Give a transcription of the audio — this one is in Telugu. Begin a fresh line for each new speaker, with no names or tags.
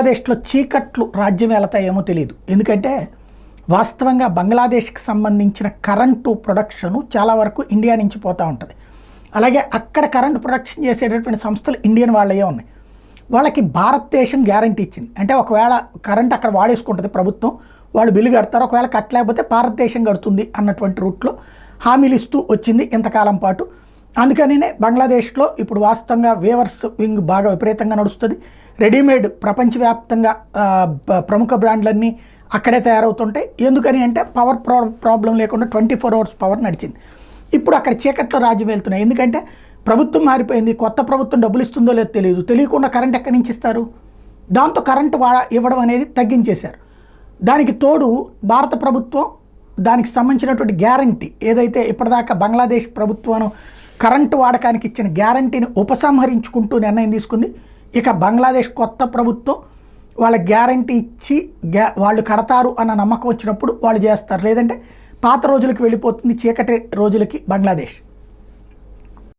బంగ్లాదేశ్లో చీకట్లు రాజ్యం వెళతాయేమో తెలియదు. ఎందుకంటే వాస్తవంగా బంగ్లాదేశ్కి సంబంధించిన కరెంటు ప్రొడక్షను చాలా వరకు ఇండియా నుంచి పోతూ ఉంటుంది. అలాగే అక్కడ కరెంటు ప్రొడక్షన్ చేసేటటువంటి సంస్థలు ఇండియన్ వాళ్ళే ఉన్నాయి. వాళ్ళకి భారతదేశం గ్యారంటీ ఇచ్చింది. అంటే ఒకవేళ కరెంట్ అక్కడ వాడేసుకుంటుంది ప్రభుత్వం, వాళ్ళు బిల్లు కడతారు, ఒకవేళ కట్టలేకపోతే భారతదేశం కడుతుంది అన్నటువంటి రూట్లో హామీలు ఇస్తూ వచ్చింది ఇంతకాలం పాటు. అందుకనినే బంగ్లాదేశ్లో ఇప్పుడు వాస్తవంగా వేవర్స్ వింగ్ బాగా విపరీతంగా నడుస్తుంది. రెడీమేడ్ ప్రపంచవ్యాప్తంగా ప్రముఖ బ్రాండ్లన్నీ అక్కడే తయారవుతుంటాయి. ఎందుకని అంటే పవర్ ప్రాబ్లం లేకుండా 24 hours పవర్ నడిచింది. ఇప్పుడు అక్కడ చీకట్లో రాజ్యం వెళ్తున్నాయి. ఎందుకంటే ప్రభుత్వం మారిపోయింది, కొత్త ప్రభుత్వం డబ్బులు ఇస్తుందో లేదో తెలియదు, తెలియకుండా కరెంట్ ఎక్కడి నుంచి ఇస్తారు. దాంతో కరెంటు ఇవ్వడం అనేది తగ్గించేశారు. దానికి తోడు భారత ప్రభుత్వం దానికి సంబంధించినటువంటి గ్యారంటీ ఏదైతే ఇప్పటిదాకా బంగ్లాదేశ్ ప్రభుత్వం కరెంటు వాడకానికి ఇచ్చిన గ్యారంటీని ఉపసంహరించుకుంటూ నిర్ణయం తీసుకుంది. ఇక బంగ్లాదేశ్ కొత్త ప్రభుత్వం వాళ్ళ గ్యారంటీ ఇచ్చి వాళ్ళు కడతారు అన్న నమ్మకం వచ్చినప్పుడు వాళ్ళు చేస్తారు, లేదంటే పాత రోజులకి వెళ్ళిపోతుంది, చీకటి రోజులకి బంగ్లాదేశ్.